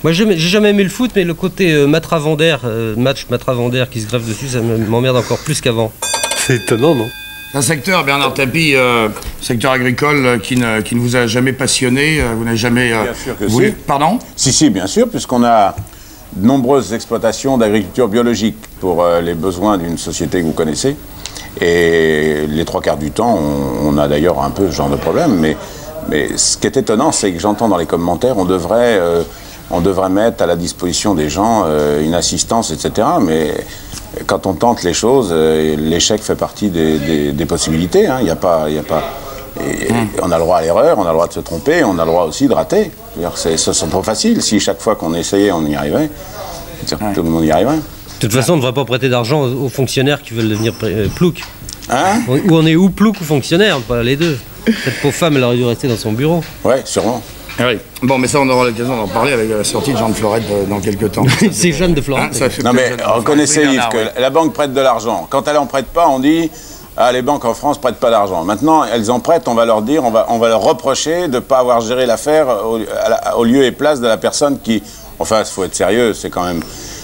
Moi, j'ai jamais aimé le foot, mais le côté match Matra-Vander qui se greffe dessus, ça m'emmerde encore plus qu'avant. C'est étonnant, non? Un secteur, Bernard Tapie, secteur agricole qui ne vous a jamais passionné, vous n'avez jamais... Bien sûr que voulu... si. Pardon? Si, bien sûr, puisqu'on a de nombreuses exploitations d'agriculture biologique pour les besoins d'une société que vous connaissez. Et les 3/4 du temps, on a d'ailleurs un peu ce genre de problème. Mais ce qui est étonnant, c'est que j'entends dans les commentaires, on devrait mettre à la disposition des gens une assistance, etc. Mais quand on tente les choses, l'échec fait partie des possibilités. Hein. Il y a pas... on a le droit à l'erreur, on a le droit de se tromper, on a le droit aussi de rater. Ce sont pas facile. Si chaque fois qu'on essayait, on y arrivait, tout le monde y arriverait. De toute façon, on ne devrait pas prêter d'argent aux fonctionnaires qui veulent devenir plouc. Hein? Ou on est ou plouc ou fonctionnaire, pas les deux. Cette pauvre femme, elle aurait dû rester dans son bureau. Ouais, sûrement. Ah oui. Bon, mais ça, on aura l'occasion d'en parler avec la sortie de Jean de Florette dans quelques temps. C'est Jeanne de Florette. Non, mais reconnaissez, Yves, que la banque prête de l'argent. Quand elle en prête pas, on dit ah, les banques en France prêtent pas d'argent. Maintenant, elles en prêtent, on va leur dire, on va leur reprocher de ne pas avoir géré l'affaire au lieu et place de la personne qui. Enfin, il faut être sérieux, c'est quand même.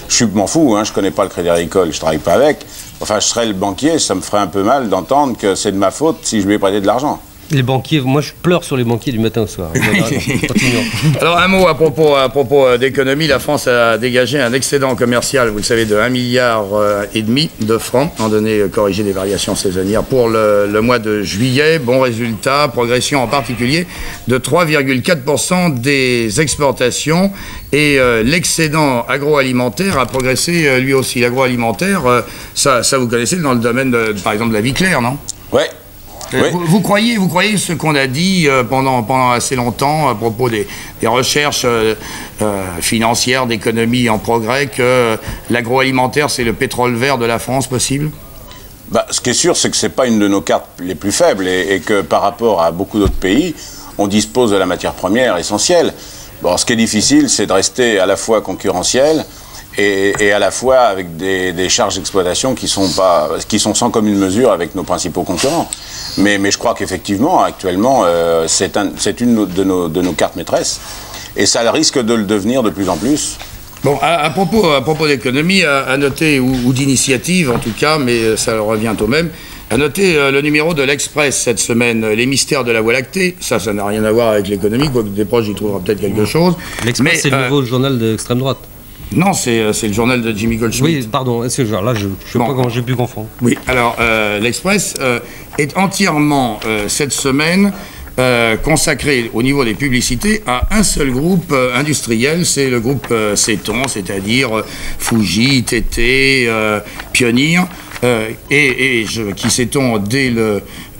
Je m'en fous, hein, je connais pas le Crédit Agricole, je travaille pas avec. Enfin, je serais le banquier, ça me ferait un peu mal d'entendre que c'est de ma faute si je lui ai prêté de l'argent. Les banquiers, moi je pleure sur les banquiers du matin au soir. Alors un mot à propos d'économie, la France a dégagé un excédent commercial, vous le savez, de 1,5 milliard de francs, en données corrigées des variations saisonnières pour le mois de juillet. Bon résultat, progression en particulier de 3,4% des exportations et l'excédent agroalimentaire a progressé lui aussi. L'agroalimentaire, ça vous connaissez dans le domaine par exemple de la vie claire, non? Ouais. Oui. Vous croyez ce qu'on a dit pendant assez longtemps à propos des recherches financières d'économie en progrès que l'agroalimentaire c'est le pétrole vert de la France possible? Bah, ce qui est sûr, c'est que c'est pas une de nos cartes les plus faibles et que par rapport à beaucoup d'autres pays, on dispose de la matière première essentielle. Bon, ce qui est difficile, c'est de rester à la fois concurrentiel et à la fois avec des charges d'exploitation qui sont sans commune mesure avec nos principaux concurrents. Mais je crois qu'effectivement, actuellement, c'est une de nos cartes maîtresses. Et ça risque de le devenir de plus en plus. Bon, à propos d'économie, à noter, ou d'initiative en tout cas, mais ça revient au même, à noter le numéro de l'Express cette semaine, les mystères de la Voie lactée. Ça n'a rien à voir avec l'économie, quoique des proches y trouvera peut-être quelque chose. L'Express, c'est le nouveau journal de l'extrême droite. Non, c'est le journal de Jimmy Goldschmidt. Oui, pardon, c'est ce genre là, je ne sais pas comment j'ai pu confondre. Oui, alors l'Express est entièrement cette semaine consacré au niveau des publicités à un seul groupe industriel, c'est le groupe Ceton, c'est-à-dire Fuji, TT, Pioneer. Qui Ceton, dès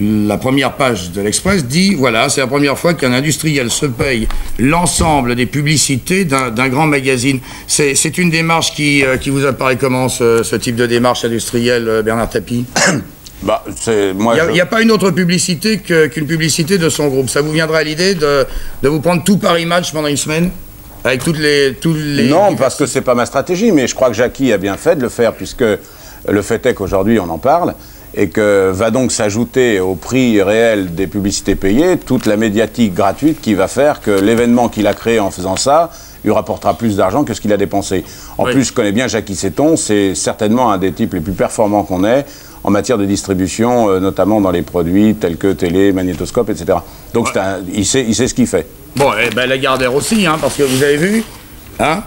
la première page de l'Express, dit voilà, c'est la première fois qu'un industriel se paye l'ensemble des publicités d'un grand magazine. C'est une démarche qui vous apparaît comment, ce type de démarche industrielle, Bernard Tapie? Bah, il n'y a pas une autre publicité qu'une publicité de son groupe. Ça vous viendrait à l'idée de vous prendre tout Paris Match pendant une semaine? Avec tous les... Non, parce que c'est pas ma stratégie, mais je crois que Jackie a bien fait de le faire, puisque le fait est qu'aujourd'hui on en parle, et que va donc s'ajouter au prix réel des publicités payées toute la médiatique gratuite qui va faire que l'événement qu'il a créé en faisant ça lui rapportera plus d'argent que ce qu'il a dépensé. En plus, je connais bien Jackie Ceton, c'est certainement un des types les plus performants qu'on ait en matière de distribution, notamment dans les produits tels que télé, magnétoscope, etc. Donc il sait ce qu'il fait. Bon, et ben Lagardère aussi, hein, parce que vous avez vu, hein?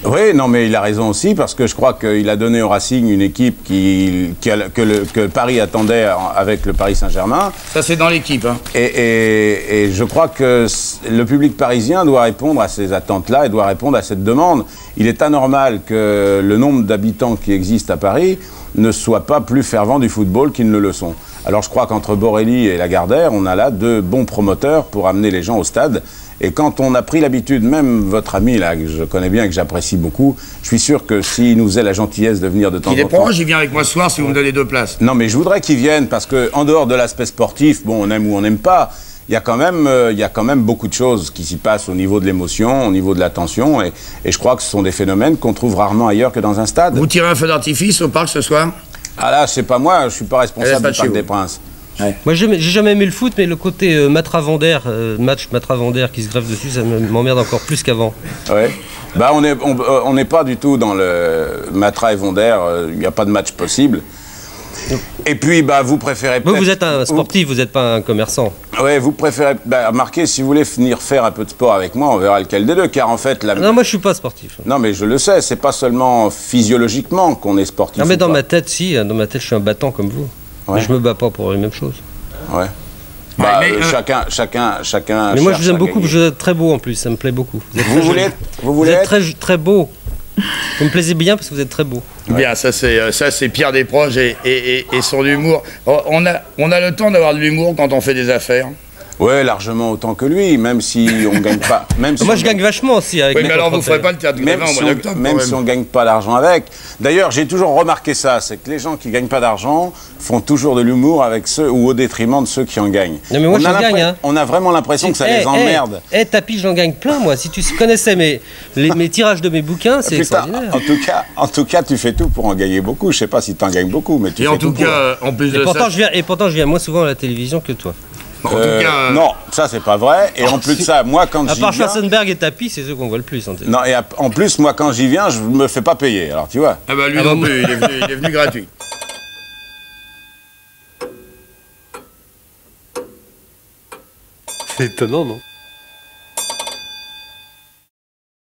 Oui, non, mais il a raison aussi, parce que je crois qu'il a donné au Racing une équipe que Paris attendait avec le Paris Saint-Germain. Ça, c'est dans l'équipe. Hein. Et je crois que le public parisien doit répondre à ces attentes-là et doit répondre à cette demande. Il est anormal que le nombre d'habitants qui existent à Paris ne soit pas plus fervent du football qu'ils ne le sont. Alors je crois qu'entre Borelli et Lagardère, on a là deux bons promoteurs pour amener les gens au stade. Et quand on a pris l'habitude, même votre ami là, que je connais bien et que j'apprécie beaucoup, je suis sûr que s'il nous faisait la gentillesse de venir de temps en temps... Il est proche, il vient avec moi ce soir si vous me donnez 2 places. Non, mais je voudrais qu'il vienne parce qu'en dehors de l'aspect sportif, bon, on aime ou on n'aime pas, il y a quand même beaucoup de choses qui s'y passent au niveau de l'émotion, au niveau de l'attention, et je crois que ce sont des phénomènes qu'on trouve rarement ailleurs que dans un stade. Vous tirez un feu d'artifice au parc ce soir? Ah là, c'est pas moi, je suis pas responsable du Parc des Princes. Ouais. Moi, j'ai jamais aimé le foot, mais le côté match Matra-Vander qui se greffe dessus, ça m'emmerde encore plus qu'avant. Ouais. Bah on n'est pas du tout dans le Matra et Vonder, il n'y a pas de match possible. Et puis, bah, vous préférez peut-être... Vous êtes un sportif, vous n'êtes pas un commerçant. Oui, vous préférez... Bah, remarquez, si vous voulez venir faire un peu de sport avec moi, on verra lequel des deux, car en fait... Non, moi je suis pas sportif. Non, mais je le sais, c'est pas seulement physiologiquement qu'on est sportif. Non, mais dans ma tête, si, dans ma tête, je suis un battant comme vous. Ouais. Mais je me bats pas pour les mêmes choses. Ouais. Bah, chacun... Mais moi, je vous aime beaucoup, vous êtes très beau en plus, ça me plaît beaucoup. Vous êtes très beau. Vous me plaisez bien parce que vous êtes très beau. Bien, ça c'est Pierre Desproges et son humour. On a le temps d'avoir de l'humour quand on fait des affaires. Ouais, largement autant que lui, même si on gagne pas. Même si moi, je gagne vachement aussi avec. Oui, mais alors vous ne ferez pas le théâtre Grévin au mois d'octobre. Même si on gagne pas d'argent avec. D'ailleurs, j'ai toujours remarqué ça, c'est que les gens qui gagnent pas d'argent font toujours de l'humour avec ceux ou au détriment de ceux qui en gagnent. Non, mais moi, j'en gagne. Hein. On a vraiment l'impression que ça les emmerde. Tapi, j'en gagne plein, moi. Si tu connaissais mes tirages de mes bouquins, c'est extraordinaire. En tout cas, tu fais tout pour en gagner beaucoup. Je sais pas si tu en gagnes beaucoup, mais tu fais tout. Et en tout cas, en plus de ça. Et pourtant, je viens moins souvent à la télévision que toi. En tout cas, non, ça c'est pas vrai. Et en plus de ça, moi quand j'y viens... À part Schwarzenberg et Tapi, c'est ceux qu'on voit le plus en télé. Non, et en plus, moi quand j'y viens, je me fais pas payer, alors tu vois. Ah bah lui non plus, il est venu gratuit. C'est étonnant, non?